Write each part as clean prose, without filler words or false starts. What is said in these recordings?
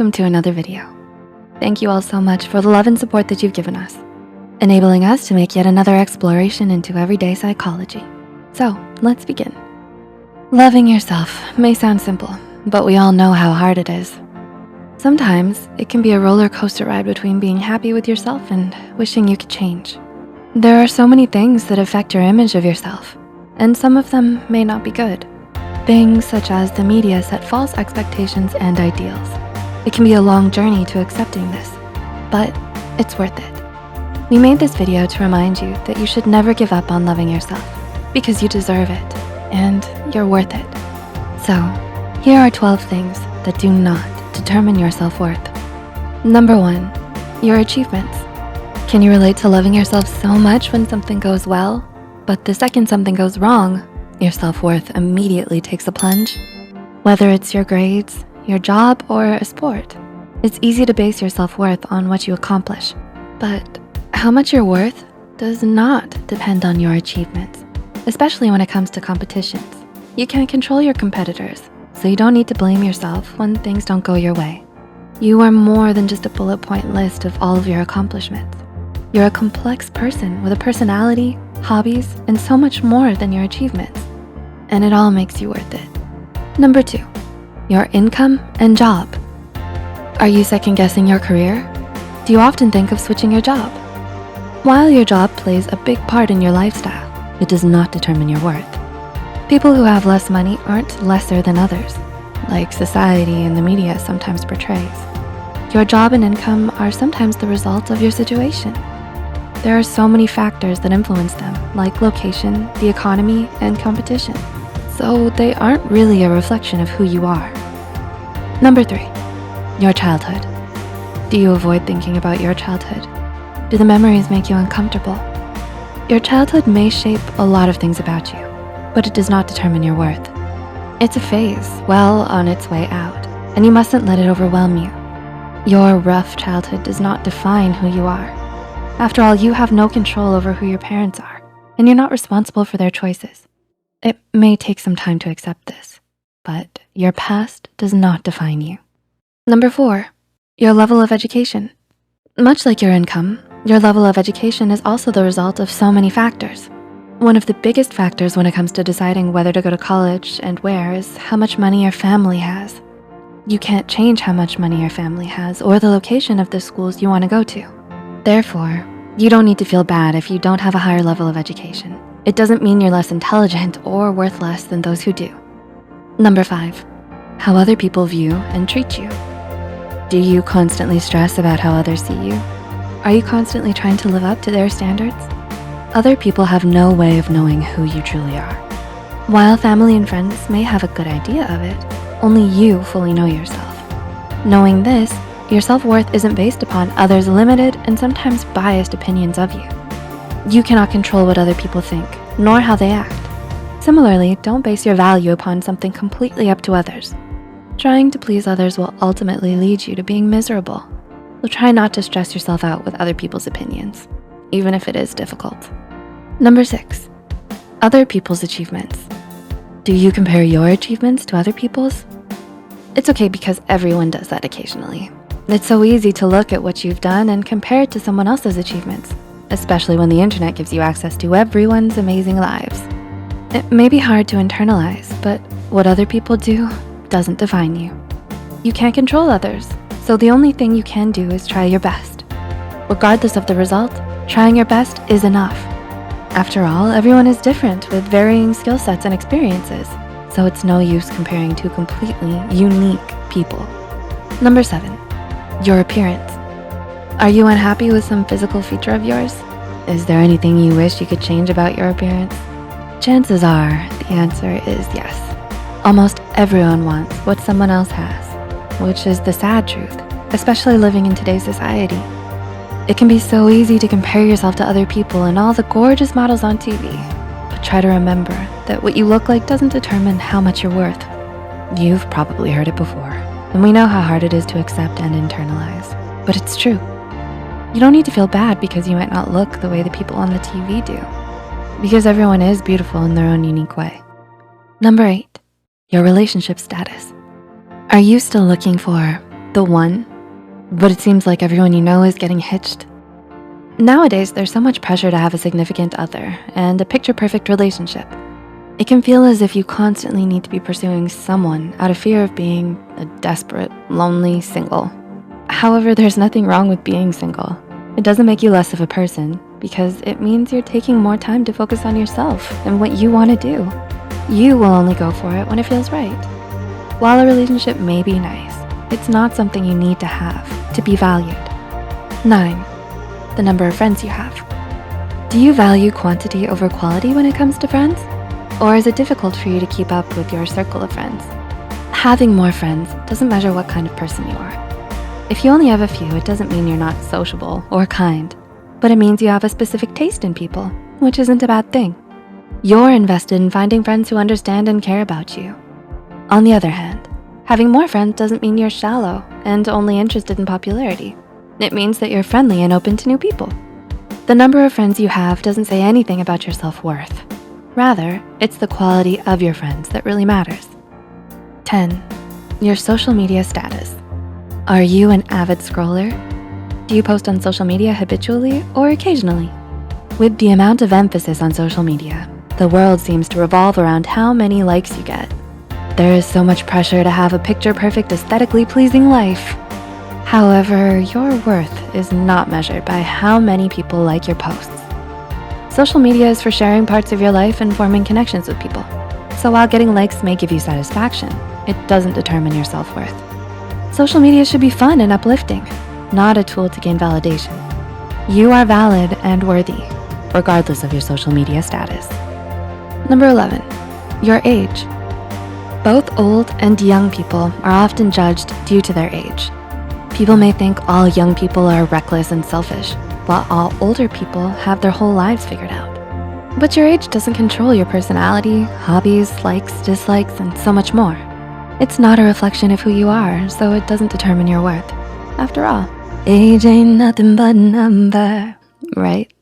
welcome to another video. Thank you all so much for the love and support that you've given us, enabling us to make yet another exploration into everyday psychology. So let's begin. Loving yourself may sound simple, but we all know how hard it is. Sometimes it can be a roller coaster ride between being happy with yourself and wishing you could change. There are so many things that affect your image of yourself, and some of them may not be good. Things such as the media set false expectations and ideals. It can be a long journey to accepting this, but it's worth it. We made this video to remind you that you should never give up on loving yourself because you deserve it and you're worth it. So here are 12 things that do not determine your self-worth. Number 1, your achievements. Can you relate to loving yourself so much when something goes well, but the second something goes wrong, your self-worth immediately takes a plunge? Whether it's your grades, your job, or a sport, it's easy to base your self-worth on what you accomplish. But how much you're worth does not depend on your achievements, especially when it comes to competitions. You can't control your competitors, so you don't need to blame yourself when things don't go your way. You are more than just a bullet point list of all of your accomplishments. You're a complex person with a personality, hobbies, and so much more than your achievements. And it all makes you worth it. Number 2, your income and job. Are you second guessing your career? Do you often think of switching your job? While your job plays a big part in your lifestyle, it does not determine your worth. People who have less money aren't lesser than others, like society and the media sometimes portrays. Your job and income are sometimes the result of your situation. There are so many factors that influence them, like location, the economy, and competition. So they aren't really a reflection of who you are. Number 3, your childhood. Do you avoid thinking about your childhood? Do the memories make you uncomfortable? Your childhood may shape a lot of things about you, but it does not determine your worth. It's a phase well on its way out, and you mustn't let it overwhelm you. Your rough childhood does not define who you are. After all, you have no control over who your parents are, and you're not responsible for their choices. It may take some time to accept this, but your past does not define you. Number 4, your level of education. Much like your income, your level of education is also the result of so many factors. One of the biggest factors when it comes to deciding whether to go to college and where is how much money your family has. You can't change how much money your family has or the location of the schools you want to go to. Therefore, you don't need to feel bad if you don't have a higher level of education. It doesn't mean you're less intelligent or worth less than those who do. Number 5, how other people view and treat you. Do you constantly stress about how others see you? Are you constantly trying to live up to their standards? Other people have no way of knowing who you truly are. While family and friends may have a good idea of it, only you fully know yourself. Knowing this, your self-worth isn't based upon others' limited and sometimes biased opinions of you. You cannot control what other people think, nor how they act. Similarly, don't base your value upon something completely up to others. Trying to please others will ultimately lead you to being miserable. So try not to stress yourself out with other people's opinions, even if it is difficult. Number 6, other people's achievements. Do you compare your achievements to other people's? It's okay because everyone does that occasionally. It's so easy to look at what you've done and compare it to someone else's achievements, especially when the internet gives you access to everyone's amazing lives. It may be hard to internalize, but what other people do doesn't define you. You can't control others, so the only thing you can do is try your best. Regardless of the result, trying your best is enough. After all, everyone is different with varying skill sets and experiences, so it's no use comparing two completely unique people. Number 7, your appearance. Are you unhappy with some physical feature of yours? Is there anything you wish you could change about your appearance? Chances are the answer is yes. Almost everyone wants what someone else has, which is the sad truth, especially living in today's society. It can be so easy to compare yourself to other people and all the gorgeous models on TV, but try to remember that what you look like doesn't determine how much you're worth. You've probably heard it before, and we know how hard it is to accept and internalize, but it's true. You don't need to feel bad because you might not look the way the people on the TV do, because everyone is beautiful in their own unique way. Number 8, your relationship status. Are you still looking for The one, but it seems like everyone you know is getting hitched. Nowadays, there's so much pressure to have a significant other and a picture-perfect relationship. It can feel as if you constantly need to be pursuing someone out of fear of being a desperate, lonely single. However, there's nothing wrong with being single. It doesn't make you less of a person because it means you're taking more time to focus on yourself and what you want to do. You will only go for it when it feels right. While a relationship may be nice, it's not something you need to have to be valued. 9, the number of friends you have. Do you value quantity over quality when it comes to friends? Or is it difficult for you to keep up with your circle of friends? Having more friends doesn't measure what kind of person you are. If you only have a few, it doesn't mean you're not sociable or kind, but it means you have a specific taste in people, which isn't a bad thing. You're invested in finding friends who understand and care about you. On the other hand, having more friends doesn't mean you're shallow and only interested in popularity. It means that you're friendly and open to new people. The number of friends you have doesn't say anything about your self-worth. Rather, it's the quality of your friends that really matters. 10, your social media status. Are you an avid scroller? Do you post on social media habitually or occasionally? With the amount of emphasis on social media, the world seems to revolve around how many likes you get. There is so much pressure to have a picture-perfect, aesthetically pleasing life. However, your worth is not measured by how many people like your posts. Social media is for sharing parts of your life and forming connections with people. So while getting likes may give you satisfaction, it doesn't determine your self-worth. Social media should be fun and uplifting, not a tool to gain validation. You are valid and worthy, regardless of your social media status. Number 11, your age. Both old and young people are often judged due to their age. People may think all young people are reckless and selfish, while all older people have their whole lives figured out. But your age doesn't control your personality, hobbies, likes, dislikes, and so much more. It's not a reflection of who you are, so it doesn't determine your worth. After all, age ain't nothing but a number, right?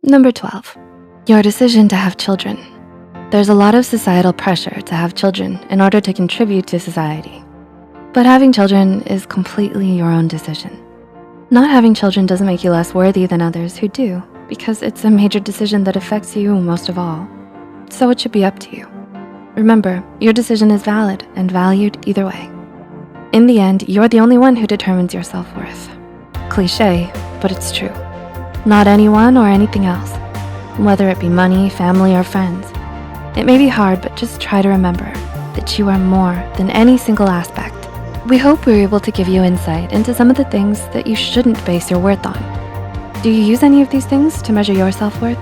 Number 12, your decision to have children. There's a lot of societal pressure to have children in order to contribute to society. But having children is completely your own decision. Not having children doesn't make you less worthy than others who do, because it's a major decision that affects you most of all. So it should be up to you. Remember, your decision is valid and valued either way. In the end, you're the only one who determines your self-worth. Cliché, but it's true. Not anyone or anything else, whether it be money, family, or friends. It may be hard, but just try to remember that you are more than any single aspect. We hope we were able to give you insight into some of the things that you shouldn't base your worth on. Do you use any of these things to measure your self-worth?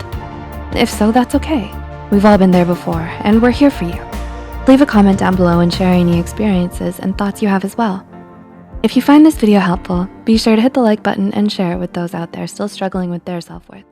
If so, that's okay. We've all been there before, and we're here for you. Leave a comment down below and share any experiences and thoughts you have as well. If you find this video helpful, be sure to hit the like button and share it with those out there still struggling with their self-worth.